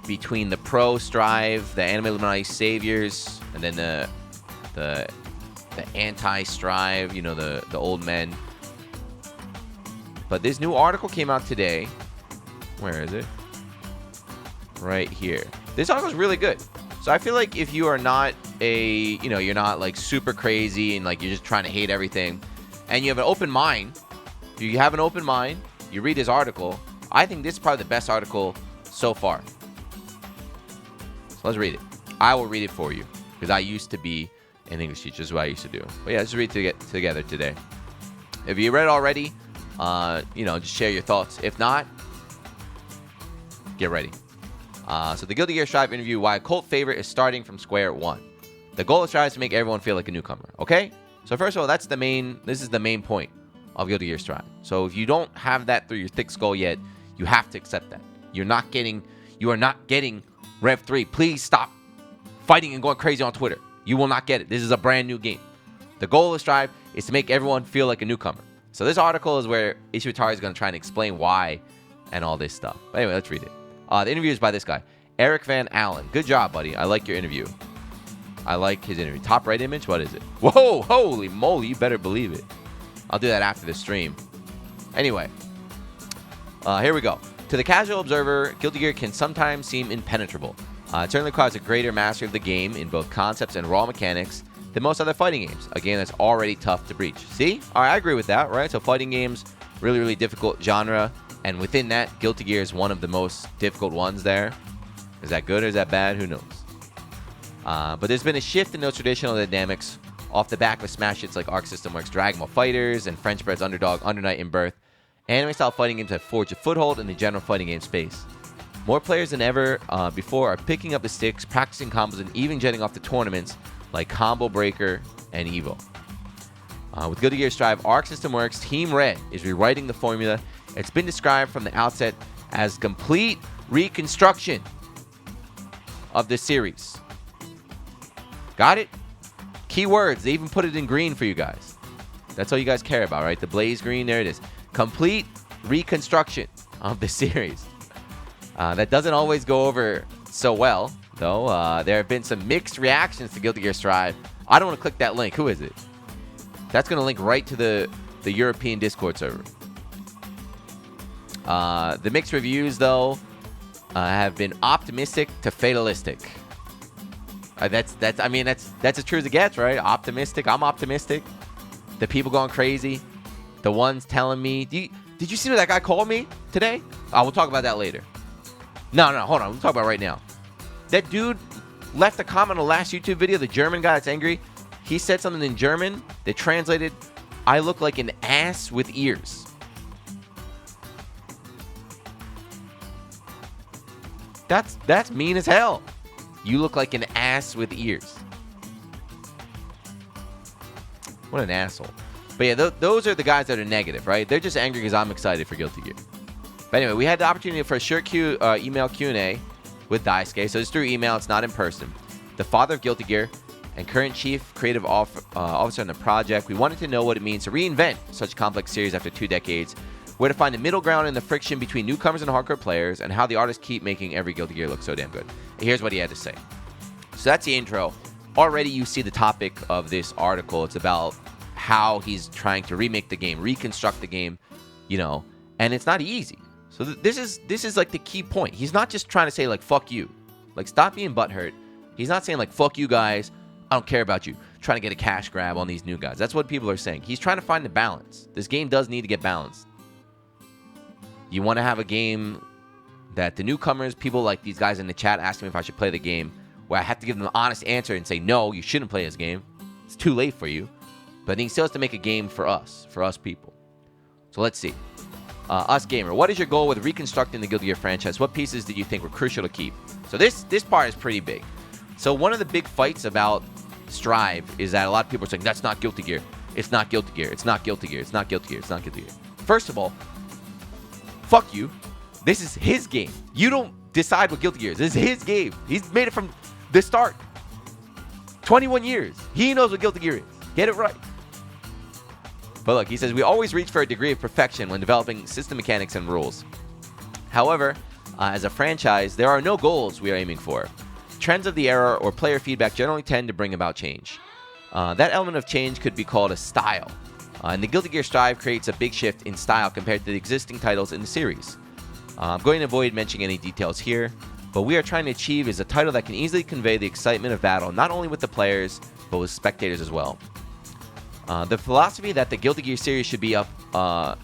between the pro Strive, the anime Illuminati saviors, and then the anti-Strive, the old men. But this new article came out today. Where is it? Right here. This article is really good. So I feel like if you are not you're not like super crazy and like you're just trying to hate everything, and you have an open mind, you read this article, I think this is probably the best article so far. So let's read it. I will read it for you because I used to be an English teacher. This is what I used to do. But yeah, let's read it together today. If you read it already, just share your thoughts. If not, get ready. So the Guilty Gear Strive interview, why a cult favorite is starting from square one. The goal of Strive is to make everyone feel like a newcomer. Okay? So first of all, this is the main point of Guilty Gear Strive. So if you don't have that through your thick skull yet, you have to accept that. You are not getting Rev 3. Please stop fighting and going crazy on Twitter. You will not get it. This is a brand new game. The goal of Strive is to make everyone feel like a newcomer. So this article is where Ishiwatari is going to try and explain why and all this stuff. But anyway, let's read it. The interview is by this guy, Eric Van Allen. Good job, buddy. I like your interview. I like his interview. Top right image? What is it? Whoa, holy moly. You better believe it. I'll do that after the stream. Anyway, here we go. To the casual observer, Guilty Gear can sometimes seem impenetrable. It certainly requires a greater mastery of the game in both concepts and raw mechanics than most other fighting games. A game that's already tough to breach. See? All right, I agree with that, right? So fighting games, really, really difficult genre. And within that, Guilty Gear is one of the most difficult ones there. Is that good or is that bad? Who knows? But there's been a shift in those traditional dynamics off the back of smash hits like Arc System Works' Dragon Ball Fighters and French Bread's Underdog, Undernight, and Birth. Anime-style fighting games have forged a foothold in the general fighting game space. More players than ever before are picking up the sticks, practicing combos, and even jetting off to tournaments like Combo Breaker and EVO. With Guilty Gear Strive, Arc System Works' Team Red is rewriting the formula. It's been described from the outset as complete reconstruction of the series. Got it? Keywords. They even put it in green for you guys. That's all you guys care about, right? The blaze green. There it is. Complete reconstruction of the series. That doesn't always go over so well, though. There have been some mixed reactions to Guilty Gear Strive. I don't want to click that link. Who is it? That's going to link right to the European Discord server. The mixed reviews, though, have been optimistic to fatalistic. That's as true as it gets, right? Optimistic. I'm optimistic. The people going crazy. The ones telling me, did you see what that guy called me today? We'll talk about that later. No, hold on. We'll talk about it right now. That dude left a comment on the last YouTube video, the German guy that's angry. He said something in German that translated, I look like an ass with ears. That's mean as hell. You look like an ass with ears. What an asshole. But yeah, those are the guys that are negative, right? They're just angry because I'm excited for Guilty Gear. But anyway, we had the opportunity for a short email Q&A with Daisuke. So it's through email. It's not in person. The father of Guilty Gear and current chief creative officer on the project. We wanted to know what it means to reinvent such a complex series after 2 decades, where to find the middle ground in the friction between newcomers and hardcore players, and how the artists keep making every Guilty Gear look so damn good. And here's what he had to say. So that's the intro. Already you see the topic of this article. It's about how he's trying to remake the game, reconstruct the game, and it's not easy. So this is like the key point. He's not just trying to say like, fuck you. Like, stop being butthurt. He's not saying like, fuck you guys. I don't care about you. Trying to get a cash grab on these new guys. That's what people are saying. He's trying to find the balance. This game does need to get balanced. You want to have a game that the newcomers, people like these guys in the chat asking me if I should play the game, where I have to give them an honest answer and say, no, you shouldn't play this game. It's too late for you. But he still has to make a game for us people. So let's see. Us Gamer, what is your goal with reconstructing the Guilty Gear franchise? What pieces did you think were crucial to keep? So this part is pretty big. So one of the big fights about Strive is that a lot of people are saying, that's not Guilty Gear. It's not Guilty Gear. It's not Guilty Gear. It's not Guilty Gear. It's not Guilty Gear. First of all, fuck you. This is his game. You don't decide what Guilty Gear is. This is his game. He's made it from the start. 21 years. He knows what Guilty Gear is. Get it right. But look, he says, we always reach for a degree of perfection when developing system mechanics and rules. However, As a franchise, there are no goals we are aiming for. Trends of the era or player feedback generally tend to bring about change. That element of change could be called a style. And the Guilty Gear Strive creates a big shift in style compared to the existing titles in the series. I'm going to avoid mentioning any details here, but what we are trying to achieve is a title that can easily convey the excitement of battle, not only with the players, but with spectators as well. The philosophy that the Guilty Gear series should be the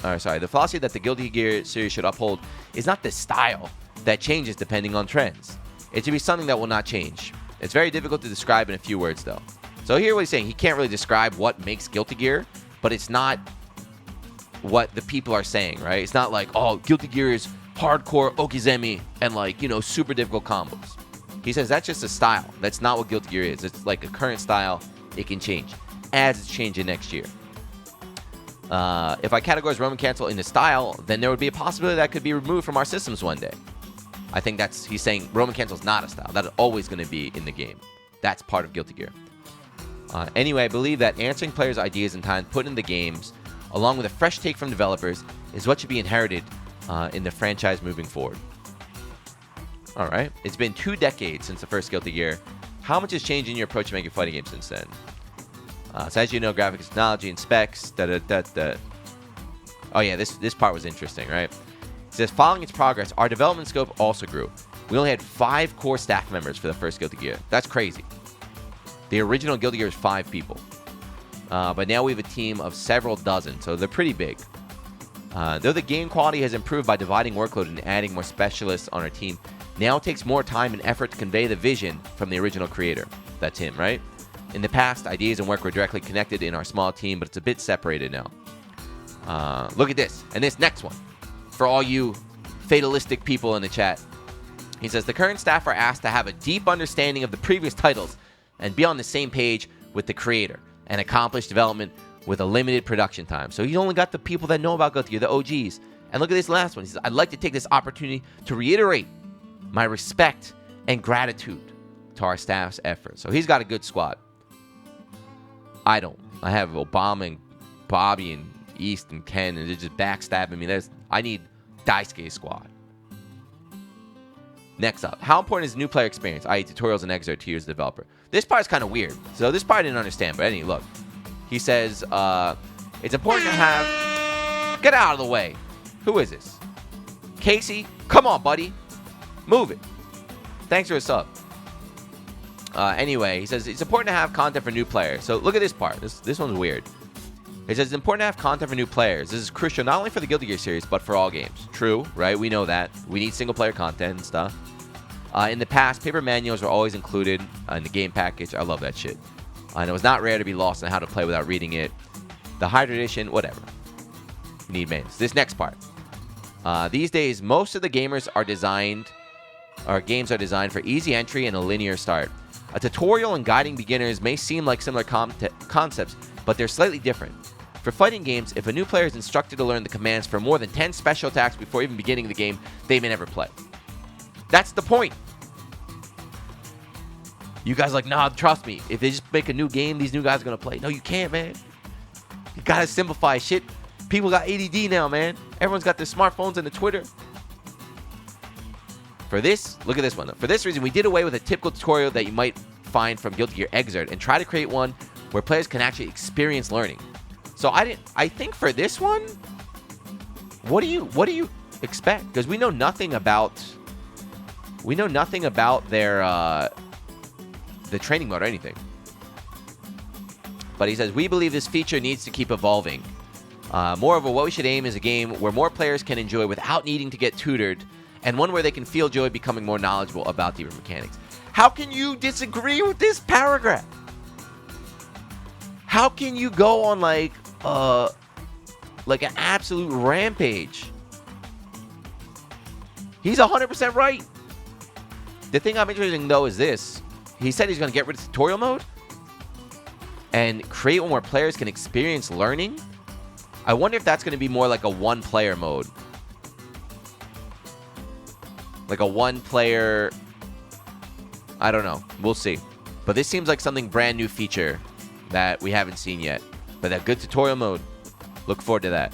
philosophy that the Guilty Gear series should uphold is not the style that changes depending on trends. It should be something that will not change. It's very difficult to describe in a few words, though. So here what he's saying, he can't really describe what makes Guilty Gear, but it's not what the people are saying, right? It's not like, oh, Guilty Gear is hardcore okizeme and like, super difficult combos. He says that's just a style. That's not what Guilty Gear is. It's like a current style. It can change as it's changing next year. If I categorize Roman Cancel into style, then there would be a possibility that could be removed from our systems one day. I think he's saying Roman Cancel is not a style. That's always going to be in the game. That's part of Guilty Gear. Anyway, I believe that answering players' ideas and time put in the games, along with a fresh take from developers, is what should be inherited in the franchise moving forward. All right. It's been 2 decades since the first Guilty Gear. How much has changed in your approach to making fighting games since then? So as you know, graphics, technology, and specs. Oh yeah, this part was interesting, right? It says, following its progress, our development scope also grew. We only had 5 core staff members for the first Guilty Gear. That's crazy. The original Guilty Gear was 5 people. But now we have a team of several dozen, so they're pretty big. Though the game quality has improved by dividing workload and adding more specialists on our team, now it takes more time and effort to convey the vision from the original creator. That's him, right? In the past, ideas and work were directly connected in our small team, but it's a bit separated now. Look at this, and this next one. For all you fatalistic people in the chat. He says, the current staff are asked to have a deep understanding of the previous titles and be on the same page with the creator and accomplish development with a limited production time. So he's only got the people that know about Guilty Gear, the OGs. And look at this last one. He says, I'd like to take this opportunity to reiterate my respect and gratitude to our staff's efforts. So he's got a good squad. I don't. I have Obama and Bobby and East and Ken, and they're just backstabbing me. I need Daisuke's squad. Next up, how important is the new player experience, i.e. tutorials and excerpt to you as a developer? This part is kind of weird. So this part I didn't understand, but anyway, look. He says, it's important to have... Get out of the way. Who is this? Casey? Come on, buddy. Move it. Thanks for a sub. Anyway, he says, it's important to have content for new players. So look at this part. This one's weird. He says, it's important to have content for new players. This is crucial not only for the Guilty Gear series, but for all games. True, right? We know that. We need single-player content and stuff. In the past, paper manuals were always included in the game package. I love that shit. And it was not rare to be lost on how to play without reading it. The Hydra Edition, whatever. You need manuals. This next part. These days, most of the games are designed for easy entry and a linear start. A tutorial and guiding beginners may seem like similar concepts, but they're slightly different. For fighting games, if a new player is instructed to learn the commands for more than 10 special attacks before even beginning the game, they may never play. That's the point. You guys are like, nah, trust me. If they just make a new game, these new guys are going to play. No, you can't, man. You got to simplify shit. People got ADD now, man. Everyone's got their smartphones and the Twitter. For this, look at this one. For this reason, we did away with a typical tutorial that you might find from Guilty Gear Xrd and try to create one where players can actually experience learning. So I think for this one, what do you expect? Because we know nothing about their the training mode or anything. But he says, we believe this feature needs to keep evolving. Moreover, what we should aim is a game where more players can enjoy without needing to get tutored, and one where they can feel joy becoming more knowledgeable about deeper mechanics. How can you disagree with this paragraph? How can you go on like an absolute rampage? He's 100% right. The thing I'm interested in, though, is this. He said he's going to get rid of tutorial mode and create one where players can experience learning. I wonder if that's going to be more like a one-player mode. Like a one-player... I don't know. We'll see. But this seems like something brand new feature that we haven't seen yet. But that good tutorial mode. Look forward to that.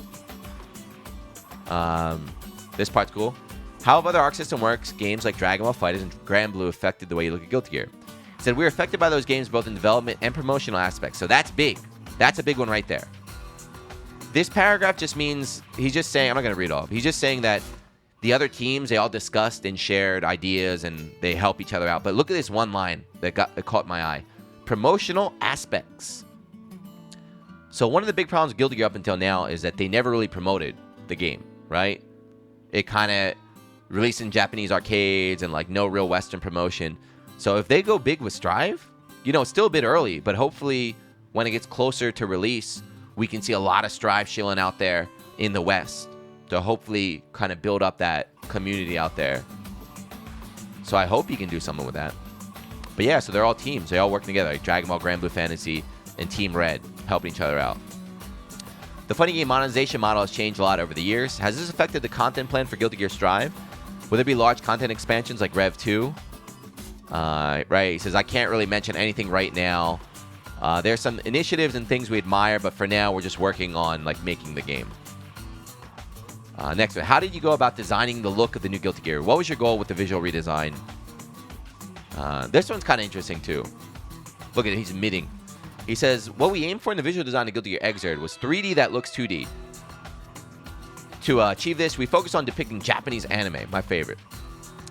This part's cool. How have other Arc System Works games like Dragon Ball FighterZ and Grand Blue affected the way you look at Guilty Gear? He said, we're affected by those games both in development and promotional aspects. So that's big. That's a big one right there. This paragraph just means, he's just saying, I'm not going to read all of it. He's just saying that the other teams, they all discussed and shared ideas and they help each other out. But look at this one line that caught my eye. Promotional aspects. So one of the big problems with Guilty Gear up until now is that they never really promoted the game, right? It kind of released in Japanese arcades and like no real Western promotion. So if they go big with Strive, you know, it's still a bit early, but hopefully when it gets closer to release, we can see a lot of Strive shilling out there in the West to hopefully kind of build up that community out there. So I hope you can do something with that. But yeah, so they're all teams. They all work together, like Dragon Ball, Grand Blue Fantasy, and Team Red, helping each other out. The fighting game monetization model has changed a lot over the years. Has this affected the content plan for Guilty Gear Strive? Will there be large content expansions like Rev 2? Right, he says, I can't really mention anything right now. There's some initiatives and things we admire, but for now, we're just working on like making the game. Next one, how did you go about designing the look of the new Guilty Gear? What was your goal with the visual redesign? This one's kind of interesting too. Look at it, he's admitting. He says, what we aimed for in the visual design of Guilty Gear Xrd was 3D that looks 2D. To achieve this, we focused on depicting Japanese anime, my favorite,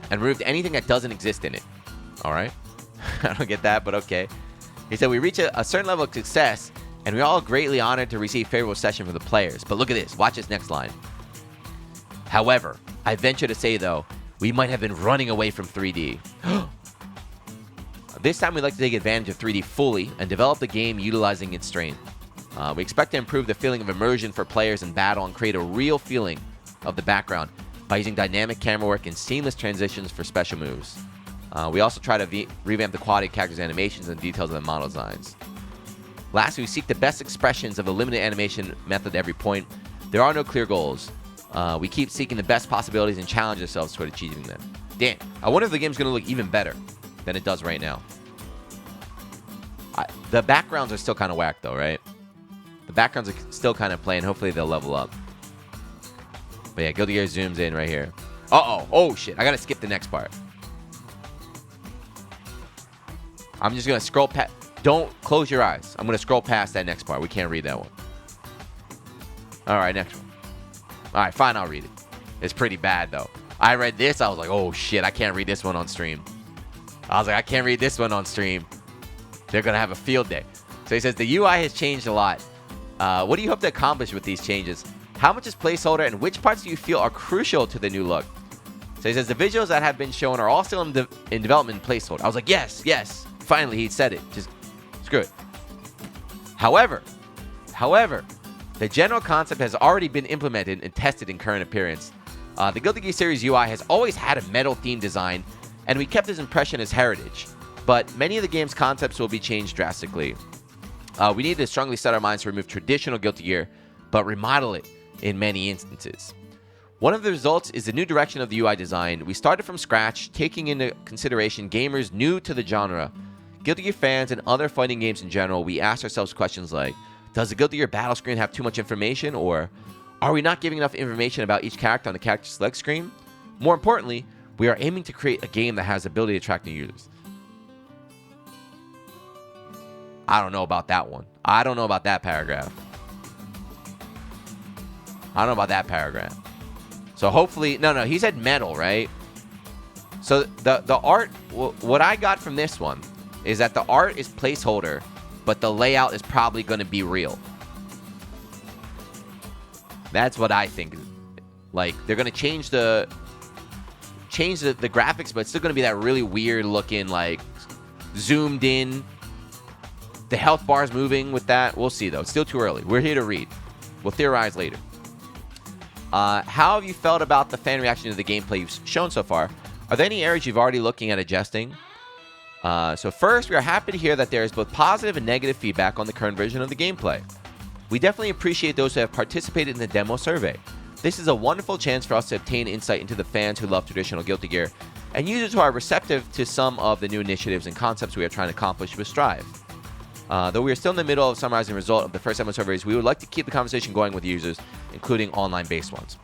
and removed anything that doesn't exist in it. All right. I don't get that, but okay. He said, we reached a certain level of success, and we're all greatly honored to receive favorable reception from the players. But look at this. Watch this next line. However, I venture to say, though, we might have been running away from 3D. This time, we'd like to take advantage of 3D fully and develop the game utilizing its strength. We expect to improve the feeling of immersion for players in battle and create a real feeling of the background by using dynamic camera work and seamless transitions for special moves. We also try to revamp the quality of characters' animations and details of the model designs. Lastly, we seek the best expressions of the limited animation method at every point. There are no clear goals. We keep seeking the best possibilities and challenge ourselves toward achieving them. Damn, I wonder if the game's going to look even better than it does right now. The backgrounds are still kind of whack, though, right? The backgrounds are still kind of plain. Hopefully, they'll level up. But yeah, Guilty Gear zooms in right here. Uh-oh. Oh, shit. I got to skip the next part. I'm just going to scroll past. Don't close your eyes. I'm going to scroll past that next part. We can't read that one. All right, next one. All right, fine. I'll read it. It's pretty bad, though. I read this. I was like, oh, shit. I can't read this one on stream. I was like, I can't read this one on stream. They're going to have a field day. So he says, the UI has changed a lot. What do you hope to accomplish with these changes? How much is placeholder, and which parts do you feel are crucial to the new look? So he says, the visuals that have been shown are all still in development placeholder. I was like, yes, yes. Finally, he said it. Just screw it. However, the general concept has already been implemented and tested in current appearance. The Guilty Gear series UI has always had a metal theme design, and we kept this impression as heritage. But many of the game's concepts will be changed drastically. We need to strongly set our minds to remove traditional Guilty Gear, but remodel it in many instances. One of the results is the new direction of the UI design. We started from scratch, taking into consideration gamers new to the genre. Guilty Gear fans and other fighting games in general, we ask ourselves questions like, does the Guilty Gear battle screen have too much information? Or are we not giving enough information about each character on the character select screen? More importantly, we are aiming to create a game that has the ability to attract new users. I don't know about that one. I don't know about that paragraph. I don't know about that paragraph. So hopefully, no, he said metal, right? So the art, what I got from this one is that the art is placeholder, but the layout is probably going to be real. That's what I think. Like, they're going to change the graphics, but it's still going to be that really weird looking, like, zoomed in. The health bar's moving with that. We'll see, though. It's still too early. We're here to read. We'll theorize later. How have you felt about the fan reaction to the gameplay you've shown so far? Are there any areas you've already looking at adjusting? So first, we are happy to hear that there is both positive and negative feedback on the current version of the gameplay. We definitely appreciate those who have participated in the demo survey. This is a wonderful chance for us to obtain insight into the fans who love traditional Guilty Gear and users who are receptive to some of the new initiatives and concepts we are trying to accomplish with Strive. Though we are still in the middle of summarizing the result of the first demo surveys, we would like to keep the conversation going with users, including online-based ones.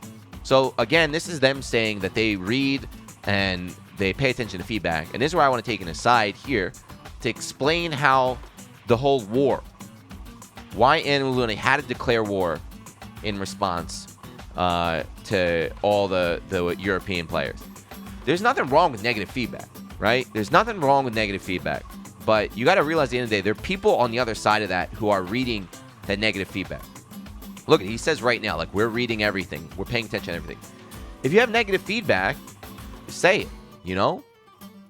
So again, this is them saying that they read and they pay attention to feedback. And this is where I want to take an aside here to explain how the whole war, why Animal Luna had to declare war in response to all the European players. There's nothing wrong with negative feedback, right? There's nothing wrong with negative feedback. But you got to realize at the end of the day, there are people on the other side of that who are reading that negative feedback. Look, he says right now, like, we're reading everything. We're paying attention to everything. If you have negative feedback, say it, you know?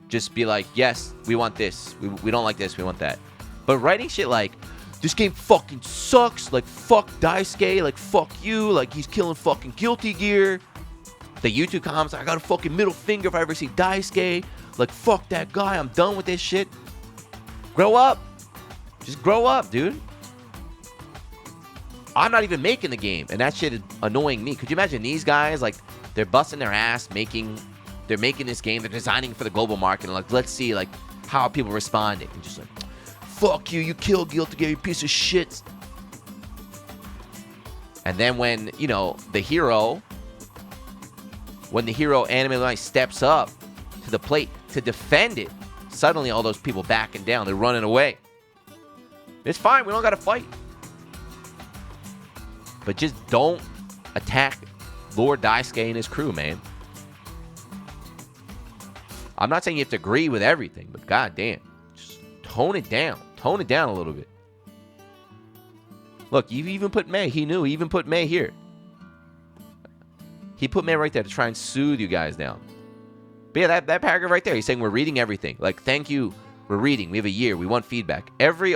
Just be like, yes, we want this. We don't like this. We want that. But writing shit like, this game fucking sucks. Like, fuck Daisuke. Like, fuck you. Like, he's killing fucking Guilty Gear. The YouTube comments, I got a fucking middle finger if I ever see Daisuke. Like, fuck that guy. I'm done with this shit. Grow up. Just grow up, dude. I'm not even making the game, and that shit is annoying me. Could you imagine these guys, like, they're busting their ass they're making this game, they're designing for the global market, and like, let's see, like, how are people responding? And just like, fuck you, you killed Guilty Gear, you piece of shit. And then when, you know, the hero Anime Line steps up to the plate to defend it, suddenly all those people backing down, they're running away. It's fine, we don't gotta fight. But just don't attack Lord Daisuke and his crew, man. I'm not saying you have to agree with everything, but goddamn, just tone it down. Tone it down a little bit. Look, you've even put May. He knew. He even put May here. He put May right there to try and soothe you guys down. But yeah, that paragraph right there, he's saying we're reading everything. Like, thank you. We're reading. We have a year. We want feedback. Every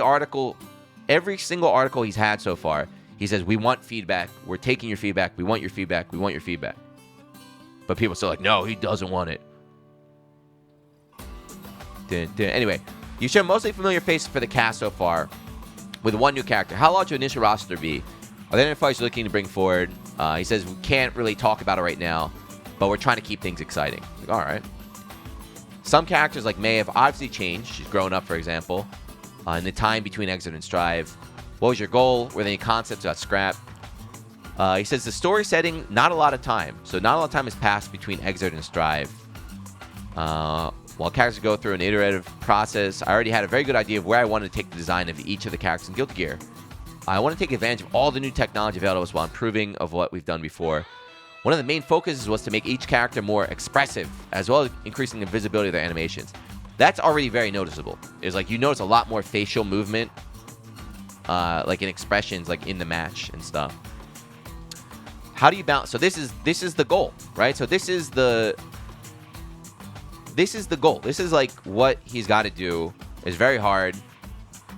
single article he's had so far, he says, we want feedback. We're taking your feedback. We want your feedback. We want your feedback. But people are still like, no, he doesn't want it. Anyway, you show mostly familiar faces for the cast so far, with one new character. How large will initial roster be? Are there any fights you're looking to bring forward? He says, we can't really talk about it right now, but we're trying to keep things exciting. Like, all right. Some characters like May have obviously changed. She's grown up, for example. In the time between Exit and Strive. What was your goal? Were there any concepts got scrapped? He says the story setting, not a lot of time. So not a lot of time has passed between Exit and Strive. While characters go through an iterative process, I already had a very good idea of where I wanted to take the design of each of the characters in Guilty Gear. I want to take advantage of all the new technology available to us while improving of what we've done before. One of the main focuses was to make each character more expressive, as well as increasing the visibility of their animations. That's already very noticeable. It's like you notice a lot more facial movement, like in expressions, like in the match and stuff. How do you balance? So this is the goal, right? So this is the goal. This is like what he's got to do. It's very hard.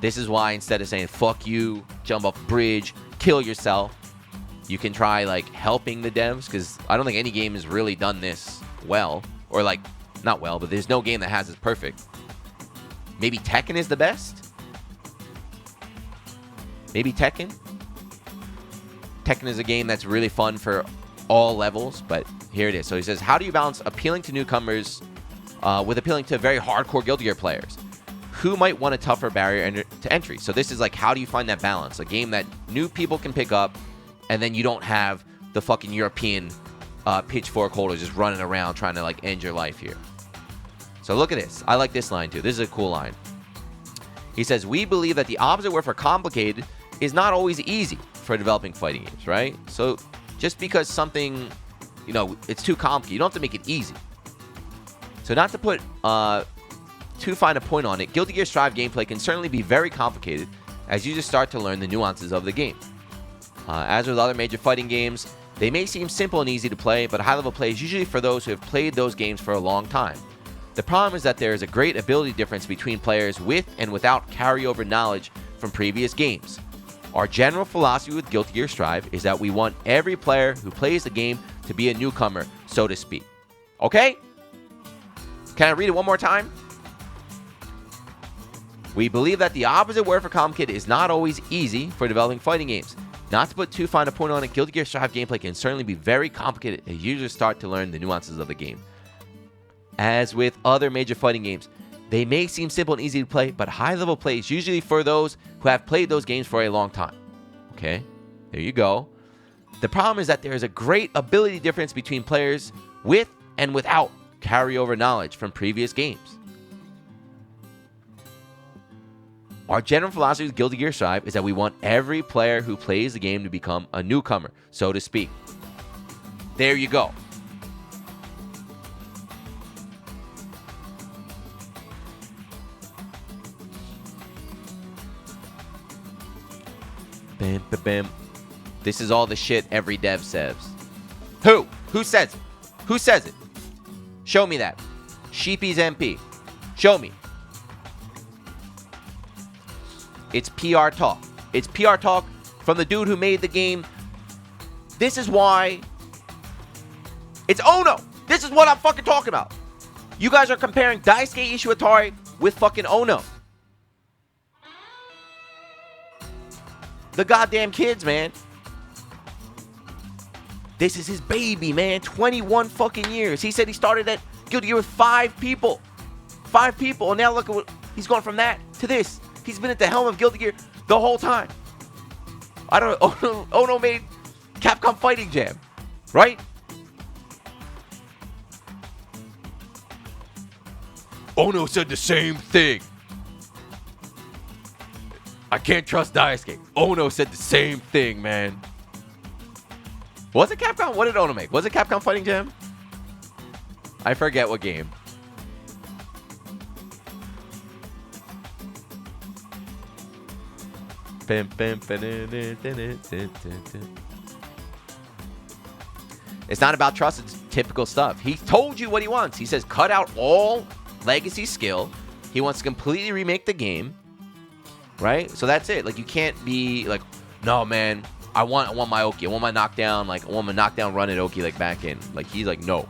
This is why instead of saying fuck you, jump off a bridge, kill yourself, you can try like helping the devs, because I don't think any game has really done this well, or like not well, but there's no game that has this perfect. Maybe Tekken is the best. Maybe Tekken. Tekken is a game that's really fun for all levels, but here it is. So he says, how do you balance appealing to newcomers with appealing to very hardcore Guilty Gear players who might want a tougher barrier to entry? So this is like, how do you find that balance? A game that new people can pick up, and then you don't have the fucking European pitchfork holders just running around trying to like end your life here. So look at this. I like this line too. This is a cool line. He says, we believe that the opposite word for complicated is not always easy for developing fighting games, right? So just because something, you know, it's too complicated, you don't have to make it easy. So not to put too fine a point on it, Guilty Gear Strive gameplay can certainly be very complicated as you just start to learn the nuances of the game. As with other major fighting games, they may seem simple and easy to play, but high-level play is usually for those who have played those games for a long time. The problem is that there is a great ability difference between players with and without carryover knowledge from previous games. Our general philosophy with Guilty Gear Strive is that we want every player who plays the game to be a newcomer, so to speak. Okay? Can I read it one more time? We believe that the opposite word for complicated is not always easy for developing fighting games. Not to put too fine a point on it, Guilty Gear Strive gameplay can certainly be very complicated as users start to learn the nuances of the game. As with other major fighting games, they may seem simple and easy to play, but high-level play is usually for those who have played those games for a long time. Okay, there you go. The problem is that there is a great ability difference between players with and without carryover knowledge from previous games. Our general philosophy with Guilty Gear Strive is that we want every player who plays the game to become a newcomer, so to speak. There you go. Bam, bam, bam. This is all the shit every dev says. Who? Who says it? Who says it? Show me that. Sheepy's MP. Show me. It's PR talk. It's PR talk from the dude who made the game. This is why. It's Ono. This is what I'm fucking talking about. You guys are comparing Daisuke Ishiwatari with fucking Ono. The goddamn kids, man. This is his baby, man. 21 fucking years. He said he started at Guilty Gear with 5 people. 5 people. And now look at what he's gone from that to this. He's been at the helm of Guilty Gear the whole time. I don't know. Ono made Capcom Fighting Jam, right? Ono said the same thing. I can't trust Daisuke. Ono said the same thing, man. Was it Capcom? What did Ono make? Was it Capcom Fighting Jam? I forget what game. It's not about trust. It's typical stuff. He told you what he wants. He says cut out all legacy skill. He wants to completely remake the game. Right? So that's it. Like, you can't be like, no, man, I want my Oki. I want my knockdown. Like, I want my knockdown run at Oki, like, back in. Like, he's like, no.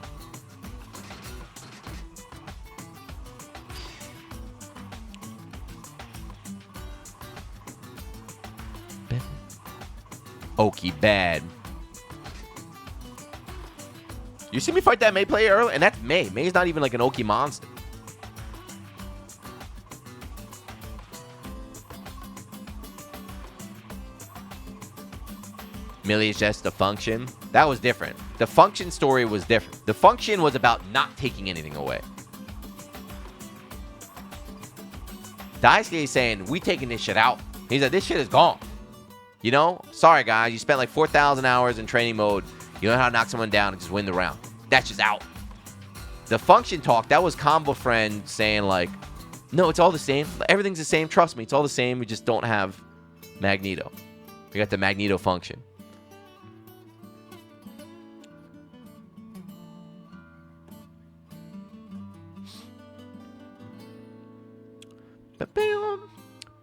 Oki bad. You see me fight that May player earlier? And that's May. May's not even like an Oki monster. Millie is just a function. That was different. The function story was different. The function was about not taking anything away. Daisuke is saying, we taking this shit out. He's like, this shit is gone. You know? Sorry, guys. You spent like 4,000 hours in training mode. You know how to knock someone down and just win the round. That's just out. The function talk, that was Combo Friend saying like, no, it's all the same. Everything's the same. Trust me, it's all the same. We just don't have Magneto. We got the Magneto function.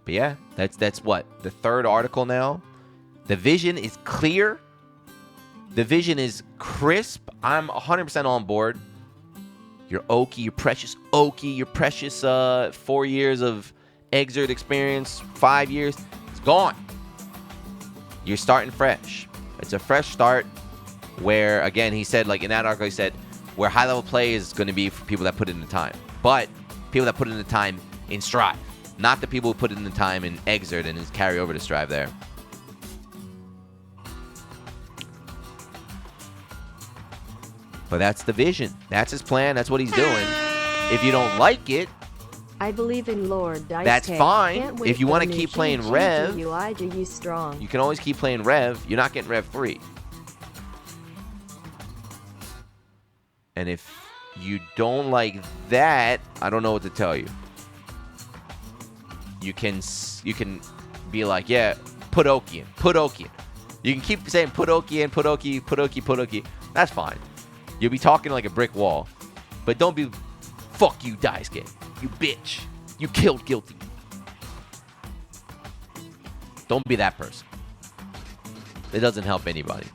But yeah, that's what? The third article now. The vision is clear. The vision is crisp. I'm 100% on board. Your Oki, your precious Oki, your precious 4 years of Exert experience, 5 years, it's gone. You're starting fresh. It's a fresh start where, again, he said, like in that article, he said, where high-level play is going to be for people that put in the time. But people that put in the time in Strive. Not the people who put in the time in Exert and just carry over to Strive there. But that's the vision. That's his plan. That's what he's doing. If you don't like it, I believe in Lord Daisuke. That's fine. If you want to keep playing Rev, you can always keep playing Rev. You're not getting Rev free. And if you don't like that, I don't know what to tell you. You can be like, yeah, put Oki in, put Oki in. You can keep saying put Oki in, put Oki, put Oki, put Oki. That's fine. You'll be talking like a brick wall. But don't be, fuck you, Daisuke. You bitch. You killed Guilty. Don't be that person. It doesn't help anybody.